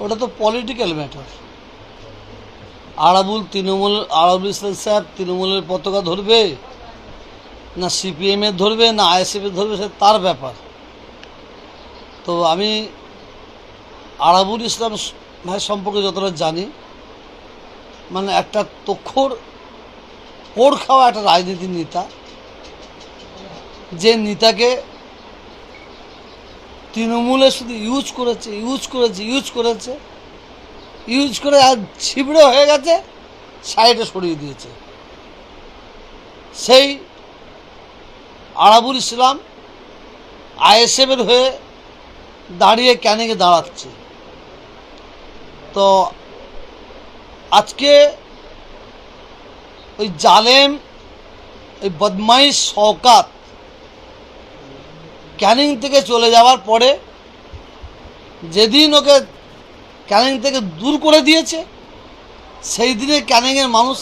ওটা তো political matter. Arabul ইসলাম সাহেব তৃণমূলের পতাকা ধরবে না সিপিএমের ধরবে না আইএসএফের ধরবে, সে তার ব্যাপার। তো আমি আরাবুল ইসলাম ভাই সম্পর্কে যতটা জানি, মানে একটা তক্ষর পোড় খাওয়া একটা রাজনীতির নেতা, যে নেতাকে তৃণমূলে শুধু ইউজ করে আর ছিবড়ে হয়ে গেছে, সাইডে সরিয়ে দিয়েছে। সেই আরাবুল ইসলাম আইএসএফের হয়ে দাঁড়িয়ে ক্যানিংয়ে দাঁড়াচ্ছে। তো আজকে ওই জালেম, ওই বদমাইশ শওকাত ক্যানিং থেকে চলে যাওয়ার পরে, যেদিন ওকে ক্যানিং থেকে দূর করে দিয়েছে, সেই দিনে ক্যানিংয়ের মানুষ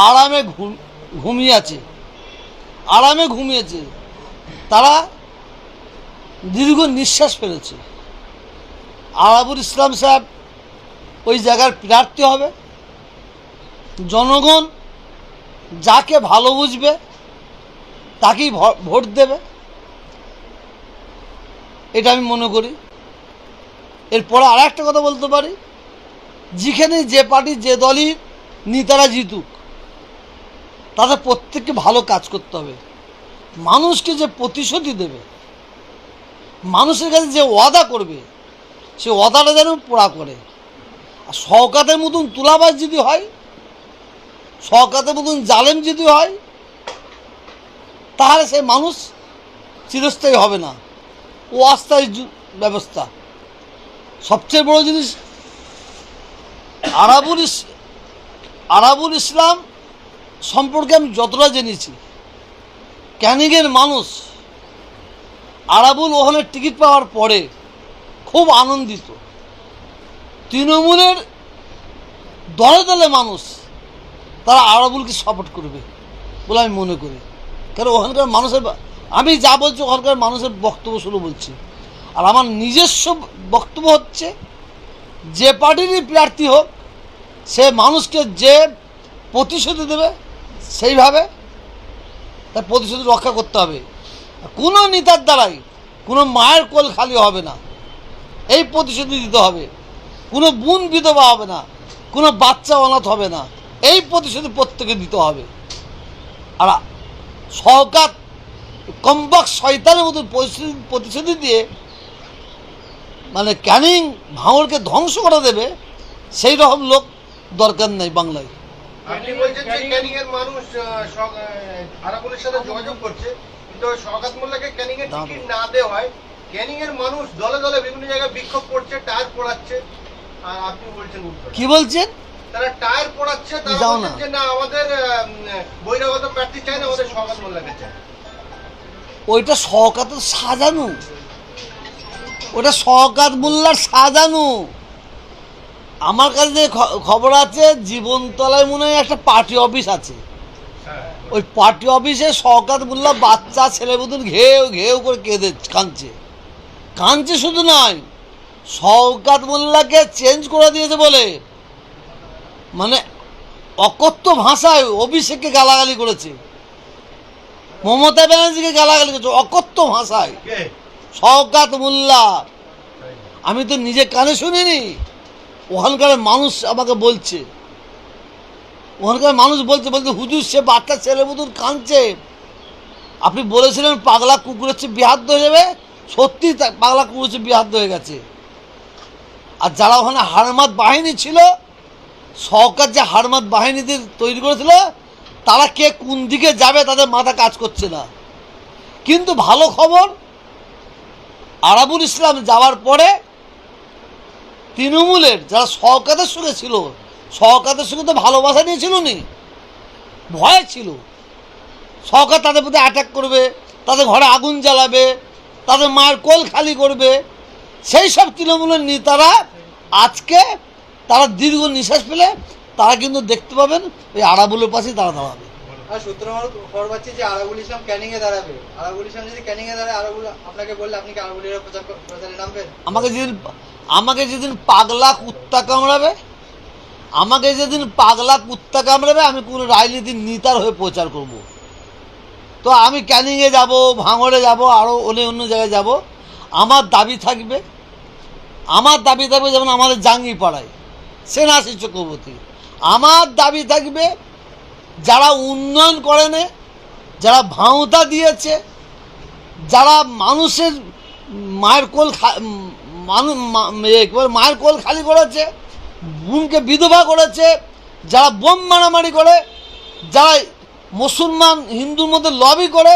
আরামে ঘুমিয়েছে। তারা দীর্ঘ নিঃশ্বাস ফেলেছে। আরাবুল ইসলাম সাহেব ওই জায়গার প্রার্থী হবে। জনগণ যাকে ভালো বুঝবে তাকেই ভোট দেবে, এটা আমি মনে করি। এরপরে আর একটা কথা বলতে পারি, যেখানে যে পার্টি যে দলই নেতারা জিতুক, তাদের প্রত্যেককে ভালো কাজ করতে হবে। মানুষকে যে প্রতিশ্রুতি দেবে, মানুষের কাছে যে ওয়াদা করবে, সে ওয়াদাটা যেন পুরা করে। আর শওকাতের মতন তুলাবাজ যদি হয়, শওকাতের মতন জালেম যদি হয়, তাহলে সে মানুষ চিরস্থায়ী হবে না, ও অস্থায়ী ব্যবস্থা। সবচেয়ে বড় জিনিস, আরাবুল ইসলাম সম্পর্কে আমি যতটা জেনেছি, ক্যানিংয়ের মানুষ আরাবুল ওখানে টিকিট পাওয়ার পরে খুব আনন্দিত। তৃণমূলের দলে দলে মানুষ তারা আরাবুলকে সাপোর্ট করবে বলে আমি মনে করি। কারণ ওখানকার মানুষের, আমি যা বলছি ওখানকার মানুষের বক্তব্য শুনে বলছি। আর আমার নিজস্ব বক্তব্য হচ্ছে, যে পার্টিরই প্রার্থী হোক, সে মানুষকে যে প্রতিশ্রুতি দেবে, সেইভাবে তার প্রতিশ্রুতি রক্ষা করতে হবে। কোনো নেতার দ্বারাই কোনো মায়ের কোল খালি হবে না, এই প্রতিশ্রুতি দিতে হবে। কোনো বোন বিধবা হবে না, কোনো বাচ্চা অনাথ হবে না, এই প্রতিশ্রুতি প্রত্যেকে দিতে হবে। আর শওকাত কমবাক শয়তানের মতো প্রতিশ্রুতি দিয়ে মানে ক্যানিং ভাঙড়কে ধ্বংস করে দেবে, সেই রকম লোক দরকার নেই বাংলায়। আপনি বলছেন যে ক্যানিং এর মানুষ আরাবুলের সাথে যোগাযোগ করছে, কিন্তু শওকত মোল্লাকে ক্যানিং এর টিকিট না দেওয়া হয়, ক্যানিং এর মানুষ দলে দলে বিভিন্ন জায়গায় বিক্ষোভ করছে, টায়ার পোড়াচ্ছে। আর আপনি বলছেন কি বলছেন? তারা টায়ার পোড়াচ্ছে, তারা বলছেন যে না, আমাদের বহিরাগত প্রার্থী চাই না, আমাদের শওকত মোল্লাকে চাই। ওইটা শওকতের সাজানো, ওটা শওকত মোল্লার সাজানো। আমার কাছে যে খবর আছে, জীবনতলায় মনে হয় একটা পার্টি অফিস আছে। ওই পার্টি অফিসে শওকত মোল্লা বাচ্চা ছেলে মতন ঘেউ ঘেউ করে কাঁদছে। শুধু নয়, শওকত মোল্লাকে চেঞ্জ করে দিয়েছে বলে, মানে অকথ্য ভাষায় অভিষেককে গালাগালি করেছে, মমতা ব্যানার্জিকে গালাগালি করেছে অকথ্য ভাষায়। শওকত মোল্লা, আমি তো নিজে কানে শুনিনি, ওখানকার মানুষ আমাকে বলছে, বলছে হুজুর সে বাচ্চা ছেলে মতন কাঁদছে। আপনি বলেছিলেন পাগলা কুকুরের চেয়ে বিহাদ্দ হয়ে যাবে, সত্যি পাগলা কুকুরের চেয়ে বিহাদ্দ হয়ে গেছে। আর যারা ওখানে হারমাত বাহিনী ছিল, শওকত যে হারমাত বাহিনীদের তৈরি করেছিল, তারা কে কোন দিকে যাবে তাদের মাথা কাজ করছে না। কিন্তু ভালো খবর, আরাবুল ইসলাম যাওয়ার পরে তৃণমূলের যারা শওকতের সঙ্গে ছিল, শওকতের সঙ্গে তো ভালোবাসা নিয়েছিল নি, ভয় ছিল। শওকত তাদের প্রতি অ্যাটাক করবে, তাদের ঘরে আগুন জ্বালাবে, তাদের মায়ের কোল খালি করবে। সেই সব তৃণমূলের নেতারা আজকে তারা দীর্ঘ নিঃশ্বাস পেলে তারা কিন্তু দেখতে পাবেন ওই আরাবুলের পাশেই তারা দাঁড়াবে। আর সূত্র খবর পাচ্ছি যে আরাবুল ইসলাম ক্যানিং এ দাঁড়াবে। আরাবুল ইসলাম যদি ক্যানিং এ দাঁড়ায়, আরাবুল আপনাকে বললে আপনি কি আরাবুলের প্রচারে নামবেন? আমাকে যেদিন আমাকে যেদিন পাগলা কুত্তা কামড়াবে, আমি কোনো রাজনীতির নেতার হয়ে প্রচার করব। তো আমি ক্যানিংয়ে যাব, ভাঙড়ে যাব, আরও অন্য জায়গায় যাব। আমার দাবি থাকবে যেমন আমাদের জাঙ্গিপাড়ায় সেনাশী চক্রবর্তী, আমার দাবি থাকবে যারা উন্নয়ন করেনি, যারা ভাঁওতা দিয়েছে, যারা মানুষের মায়ের কোল খালি করেছে, বোনকে বিধবা করেছে, যারা বোম মারামারি করে, যারা মুসলমান হিন্দুর মধ্যে লবি করে,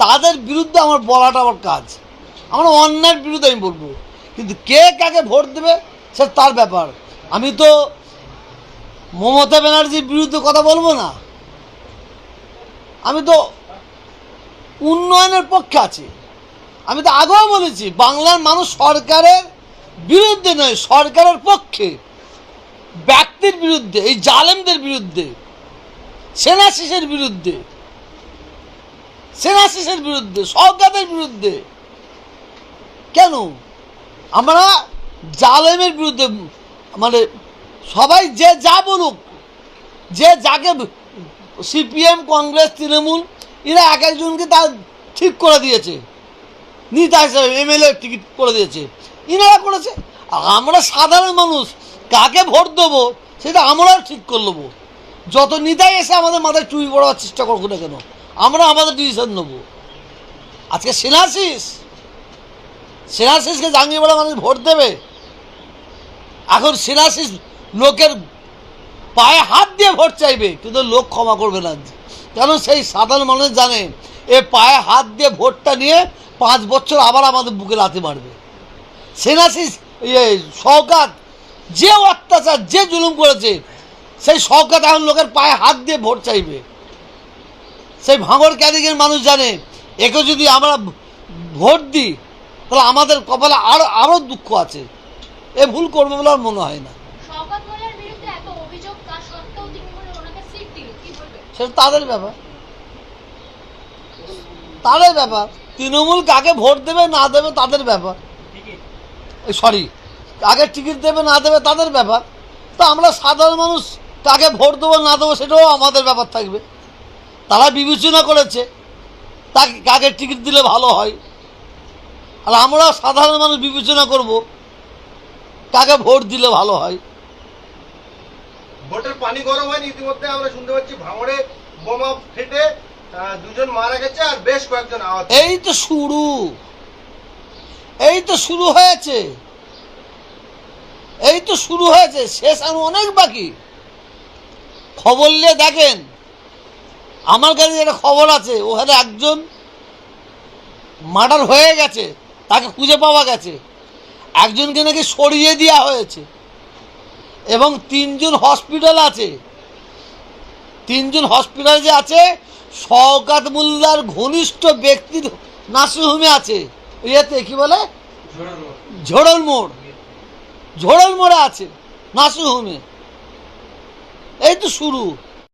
তাদের বিরুদ্ধে আমার বলাটা আমার কাজ। আমরা অন্যায়ের বিরুদ্ধে আমি বলবো, কিন্তু কে কাকে ভোট দেবে সে তার ব্যাপার। আমি তো মমতা ব্যানার্জির বিরুদ্ধে কথা বলবো না, আমি তো উন্নয়নের পক্ষে আছি। আমি তো আগেও বলেছি বাংলার মানুষ সরকারের বিরুদ্ধে নয়, সরকারের পক্ষে, ব্যক্তির বিরুদ্ধে, এই জালেমদের বিরুদ্ধে, সেনাশিসের বিরুদ্ধে, সরকারের বিরুদ্ধে। কেন আমরা জালেমের বিরুদ্ধে? মানে সবাই যে যা বলুক, যে যাকে সিপিএম, কংগ্রেস, তৃণমূল এরা এক একজনকে তার ঠিক করে দিয়েছে, নেতা হিসাবে এমএলএ টিকিট করে দিয়েছে, ইনারা করেছে। আমরা সাধারণ মানুষ কাকে ভোট দেবো সেটা আমরাও ঠিক করে নেবো। যত নেতাই এসে আমাদের মাথায় চুরি পড়াবার চেষ্টা করবো না কেন, আমরা আমাদের ডিসিশন নেবো। আজকে সেনাশিসকে জাঙ্গিপাড়া মানুষ ভোট দেবে। এখন সেনাশিস লোকের পায়ে হাত দিয়ে ভোট চাইবে, কিন্তু লোক ক্ষমা করবে না, কারণ সেই সাধারণ মানুষ জানে এ পায়ে হাত দিয়ে ভোটটা নিয়ে 5 বছর আবার আমাদের বুকে লাথি মারবে। সেনাশিস শওকত যে অত্যাচার, যে জুলুম করেছে, সেই শওকত এখন লোকের পায়ে হাত দিয়ে ভোট চাইবে। সেই ভাঙড় ক্যানিংয়ের মানুষ জানে একে যদি আমরা ভোট দিই তাহলে আমাদের কপালে আরও দুঃখ আছে। এ ভুল করবে বলে আমার মনে হয় না। সেটা তাদের ব্যাপার। তৃণমূল কাকে ভোট দেবে না দেবে তাদের ব্যাপার, কাকে টিকিট দেবে না দেবে তাদের ব্যাপার। তো আমরা সাধারণ মানুষ কাকে ভোট দেবো না দেবো সেটাও আমাদের ব্যাপার থাকবে। তারা বিবেচনা করেছে তাকে কাকে টিকিট দিলে ভালো হয়, আর আমরা সাধারণ মানুষ বিবেচনা করব কাকে ভোট দিলে ভালো হয়। ভোটের পানি গরম হয়নি, ইতিমধ্যে আমরা শুনতে পাচ্ছি ভাঙড়ে বোমা ফেটে 2 জন মারা গেছে আর বেশ কয়েকজন আহত। এই তো শুরু হয়েছে, শেষ আর অনেক বাকি। খবর নিয়ে দেখেন, আমার কাছে একটা খবর আছে, ওখানে একজন মার্ডার হয়ে গেছে, তাকে খুঁজে পাওয়া গেছে, একজনকে নাকি সরিয়ে দেওয়া হয়েছে, এবং 3 জন হসপিটাল আছে। 3 জন হসপিটাল যে আছে, শওকত মোল্লার ঘনিষ্ঠ ব্যক্তির নার্সিংহোমে আছে, ইয়েতে কি বলে ঝোড়ল মোড়ে আছে নার্সিংহোমে। এই তো শুরু।